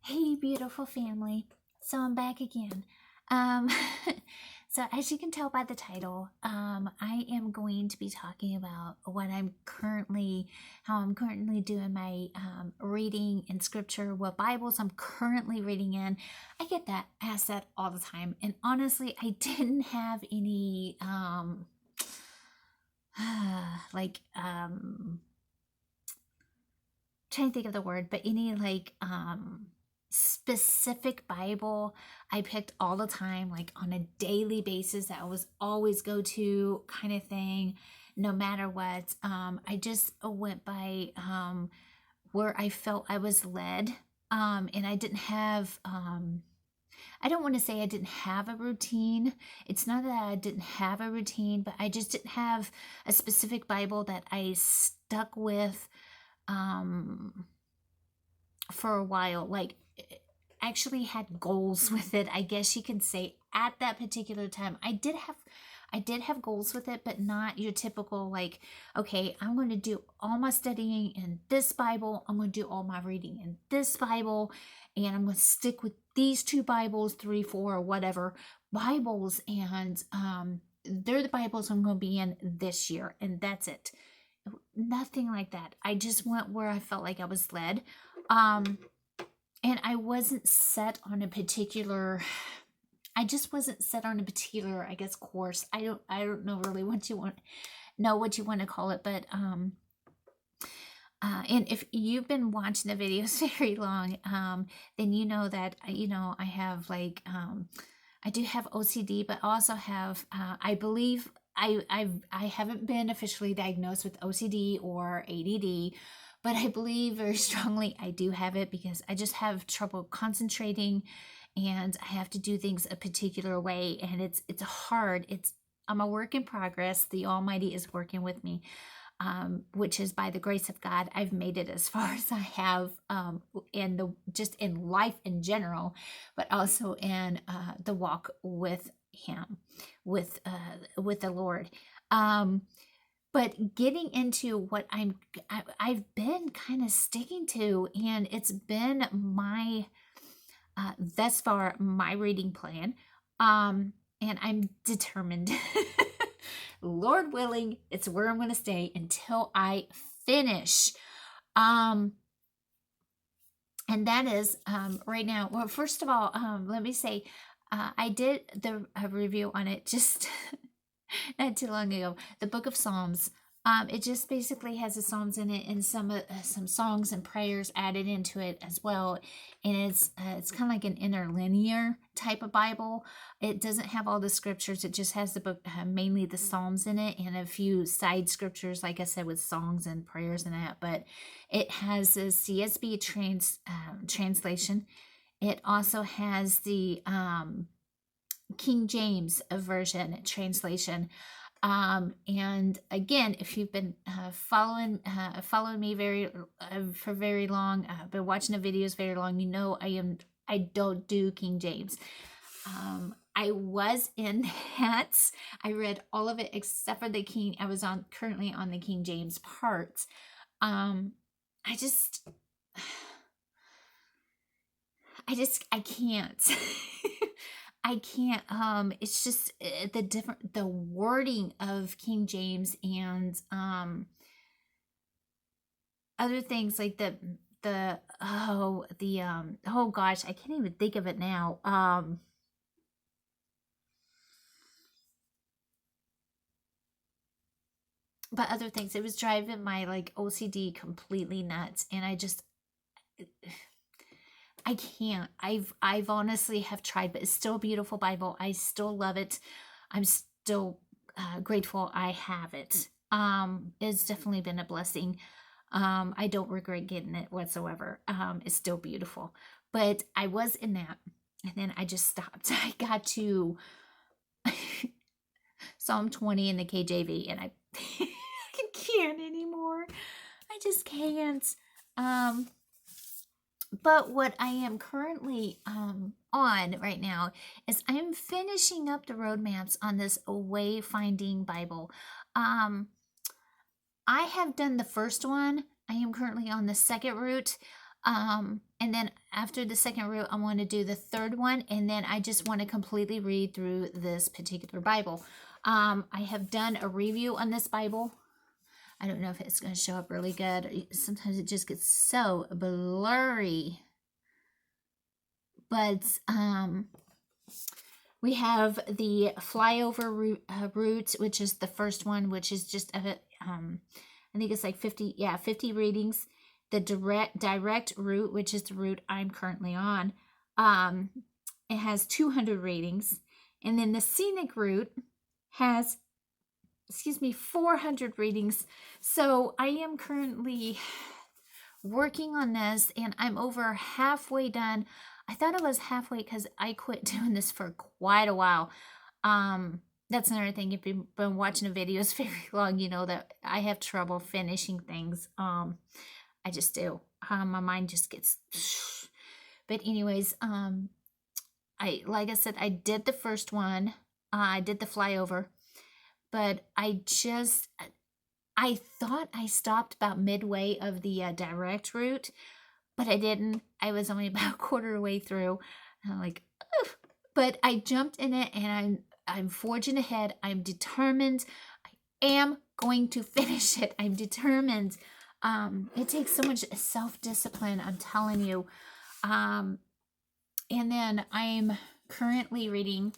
Hey, beautiful family. So I'm back again. Um, so as you can tell by the title, I am going to be talking about how I'm currently doing my reading in scripture, what Bibles I'm currently reading in. I get that asked that all the time, and honestly, I didn't have any like trying to think of the word, but any specific Bible I picked all the time, like on a daily basis that I was always go to kind of thing, no matter what. I just went by where I felt I was led. And I didn't have I don't want to say I didn't have a routine. It's not that I didn't have a routine, but I just didn't have a specific Bible that I stuck with um for a while, like actually had goals with it, I guess you can say. At that particular time I did have goals with it, but not your typical, like, okay, I'm going to do all my studying in this Bible, I'm going to do all my reading in this Bible, and I'm going to stick with these two Bibles, three, four, or whatever Bibles, and they're the Bibles I'm going to be in this year, and that's it. Nothing like that. I just went where I felt like I was led. Um, and I wasn't set on a particular I just wasn't set on a particular, I guess, course. I don't know really what you want to call it, but and if you've been watching the videos very long, then you know that I have I do have OCD, but also have I believe I haven't been officially diagnosed with OCD or ADD, but I believe very strongly I do have it because I just have trouble concentrating, and I have to do things a particular way, and it's hard. I'm a work in progress. The Almighty is working with me, which is by the grace of God, I've made it as far as I have, in the just in life in general, but also in the walk with Him, with the Lord. Um, but getting into what I've been kind of sticking to, and it's been my thus far my reading plan. And I'm determined. Lord willing, it's where I'm going to stay until I finish. Um, and that is right now. Well, first of all, let me say, I did the review on it just not too long ago. The Book of Psalms. It just basically has the Psalms in it, and some songs and prayers added into it as well. And it's kind of like an interlinear type of Bible. It doesn't have all the scriptures. It just has the book, mainly the Psalms in it, and a few side scriptures, like I said, with songs and prayers and that. But it has a CSB translation. It also has the King James version translation. And again, if you've been following me for very long, been watching the videos very long, I don't do King James. I was in that. I read all of it except for the King. I was currently on the King James part. I just I can't. I can't. It's just the wording of King James, and other things like oh gosh, I can't even think of it now. But other things, it was driving my like OCD completely nuts, and I can't. I've honestly have tried, but it's still a beautiful Bible. I still love it. I'm still grateful I have it. It's definitely been a blessing. I don't regret getting it whatsoever. It's still beautiful. But I was in that, and then I just stopped. I got to Psalm 20 in the KJV, and I I can't anymore. I just can't. Um, but what I am currently on right now is I am finishing up the roadmaps on this wayfinding Bible. I have done the first one. I am currently on the second route. And then after the second root, I want to do the third one, and then I just want to completely read through this particular Bible. I have done a review on this Bible. I don't know if it's going to show up really good. Sometimes it just gets so blurry. But we have the flyover route, which is the first one, which is just I think it's like 50 readings. The direct route, which is the route I'm currently on, it has 200 readings. And then the scenic route has 400 readings. So I am currently working on this, and I'm over halfway done. I thought I was halfway because I quit doing this for quite a while. That's another thing. If you've been watching the videos very long, you know that I have trouble finishing things. I just do. My mind just gets. But anyways, like I said, I did the first one. I did the flyover, but I thought I stopped about midway of the direct route, but I didn't. I was only about a quarter way through. And I'm like, ugh. But I jumped in it, and I'm forging ahead. I'm determined. I am going to finish it. I'm determined. It takes so much self-discipline, I'm telling you. And then I'm currently reading.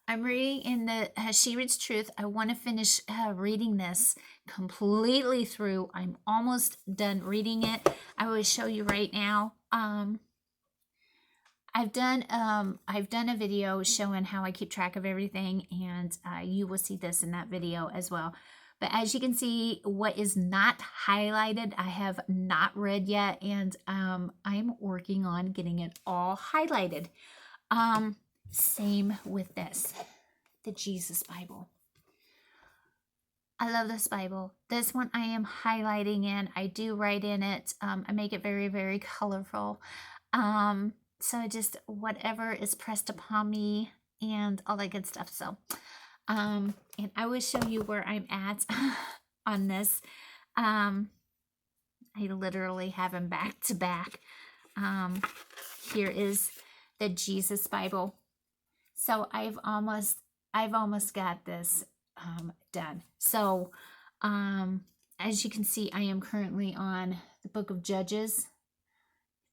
I'm reading in the She Reads Truth. I want to finish reading this completely through. I'm almost done reading it. I will show you right now. I've done a video showing how I keep track of everything, and you will see this in that video as well. But as you can see, what is not highlighted, I have not read yet, and I'm working on getting it all highlighted. Same with this, the Jesus Bible. I love this Bible. This one I am highlighting in. I do write in it. I make it very, very colorful. So I just, whatever is pressed upon me and all that good stuff. So, and I will show you where I'm at on this. I literally have them back to back. Here is the Jesus Bible. So I've almost got this done. So as you can see, I am currently on the book of Judges.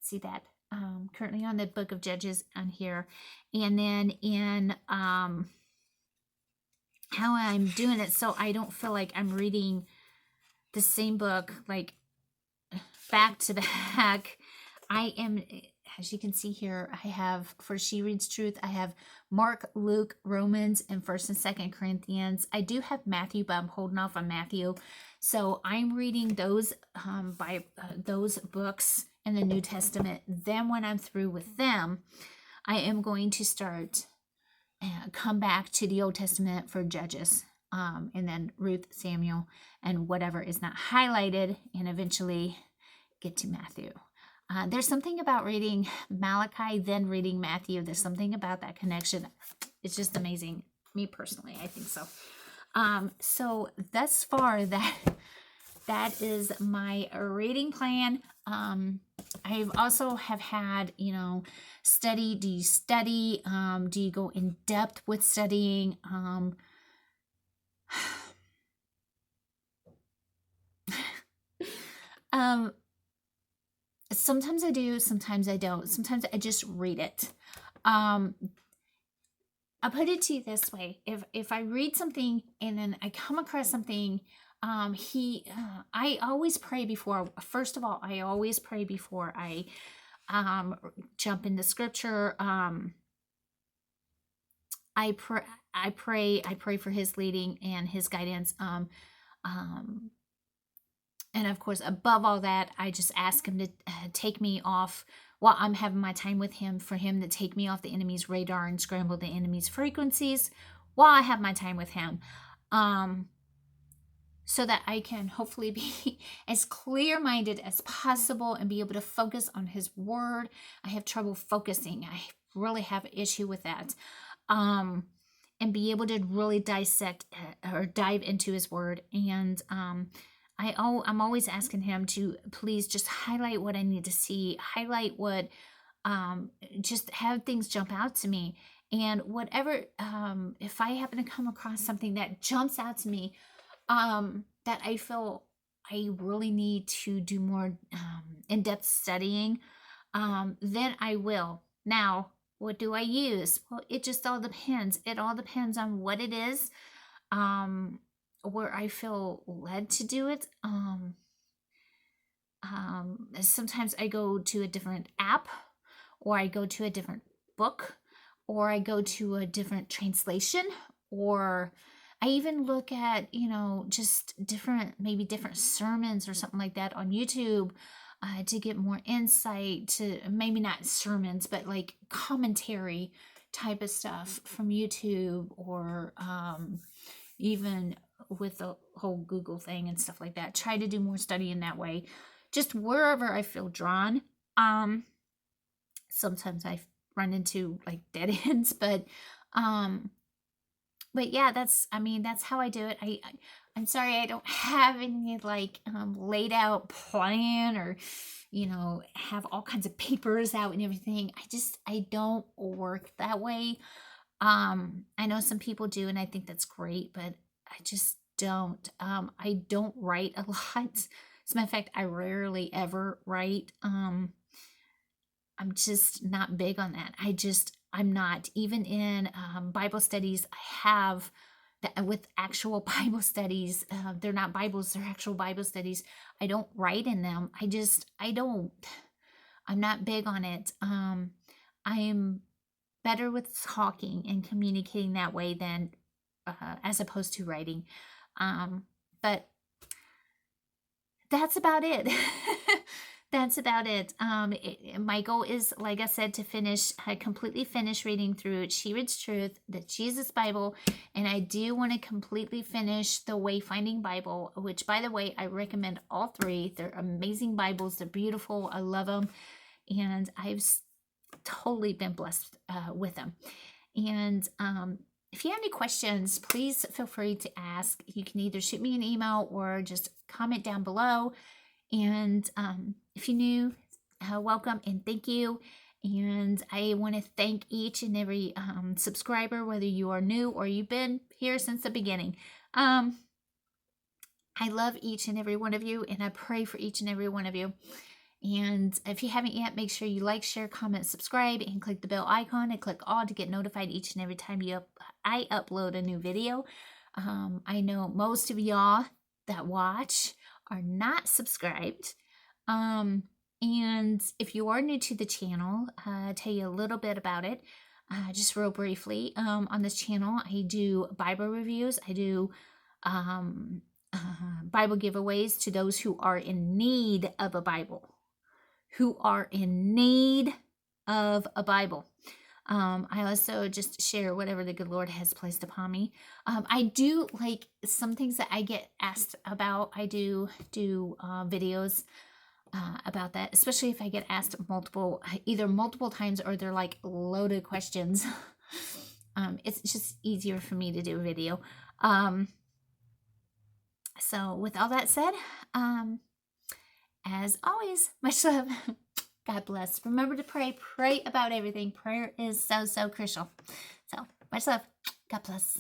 See that? Currently on the book of Judges on here. And then in how I'm doing it so I don't feel like I'm reading the same book like back to back. I am, as you can see here, I have, for She Reads Truth, I have Mark, Luke, Romans, and 1st and 2nd Corinthians. I do have Matthew, but I'm holding off on Matthew. So I'm reading those those books in the New Testament. Then when I'm through with them, I am going to start come back to the Old Testament for Judges, and then Ruth, Samuel, and whatever is not highlighted, and eventually get to Matthew. There's something about reading Malachi, then reading Matthew. There's something about that connection. It's just amazing. Me personally, I think so. So thus far, that is my reading plan. I've also have had, study. Do you study? Do you go in depth with studying? Sometimes I do, sometimes I don't. Sometimes I just read it. I'll put it to you this way. If I read something and then I come across something, I always pray before, first of all, I always pray before I jump into scripture. I pray for his leading and his guidance. And of course, above all that, I just ask him to take me off while I'm having my time with him, for him to take me off the enemy's radar and scramble the enemy's frequencies while I have my time with him. So that I can hopefully be as clear-minded as possible and be able to focus on his word. I have trouble focusing. I really have an issue with that. And be able to really dissect or dive into his word. And I'm always asking him to please just highlight what I need to see, highlight what, just have things jump out to me. And whatever, if I happen to come across something that jumps out to me, that I feel I really need to do more in-depth studying, then I will. Now, what do I use? Well, it just all depends. It all depends on what it is, um, where I feel led to do it. Sometimes I go to a different app, or I go to a different book, or I go to a different translation, or I even look at, just different, maybe different sermons or something like that on YouTube, to get more insight, to maybe not sermons, but like commentary type of stuff from YouTube, or even with the whole Google thing and stuff like that. Try to do more study in that way, just wherever I feel drawn. Um, Sometimes I run into like dead ends, um, but yeah, that's how I do it. I'm sorry I don't have any like laid out plan, or have all kinds of papers out and everything. I don't work that way. I know some people do, and I think that's great, but I just don't. I don't write a lot. As a matter of fact, I rarely ever write. I'm just not big on that. I'm not. Even in Bible studies, I have that with actual Bible studies. They're not Bibles, they're actual Bible studies. I don't write in them. I don't. I'm not big on it. I am better with talking and communicating that way than as opposed to writing. But that's about it. That's about it. My goal is, like I said, to completely finish reading through She Reads Truth, the Jesus Bible, and I do want to completely finish the Wayfinding Bible, which, by the way, I recommend all three. They're amazing Bibles. They're beautiful. I love them, and I've totally been blessed with them. And if you have any questions, please feel free to ask. You can either shoot me an email or just comment down below. And if you're new, welcome and thank you. And I want to thank each and every subscriber, whether you are new or you've been here since the beginning. I love each and every one of you, and I pray for each and every one of you. And if you haven't yet, make sure you like, share, comment, subscribe, and click the bell icon and click all to get notified each and every time I upload a new video. I know most of y'all that watch are not subscribed. And if you are new to the channel, I'll tell you a little bit about it, just real briefly. On this channel, I do Bible reviews. I do Bible giveaways to those who are in need of a Bible. I also just share whatever the good Lord has placed upon me. I do like some things that I get asked about. I do videos about that, especially if I get asked either multiple times, or they're like loaded questions. It's just easier for me to do a video. So with all that said, as always, much love. God bless. Remember to pray. Pray about everything. Prayer is so, so crucial. So much love. God bless.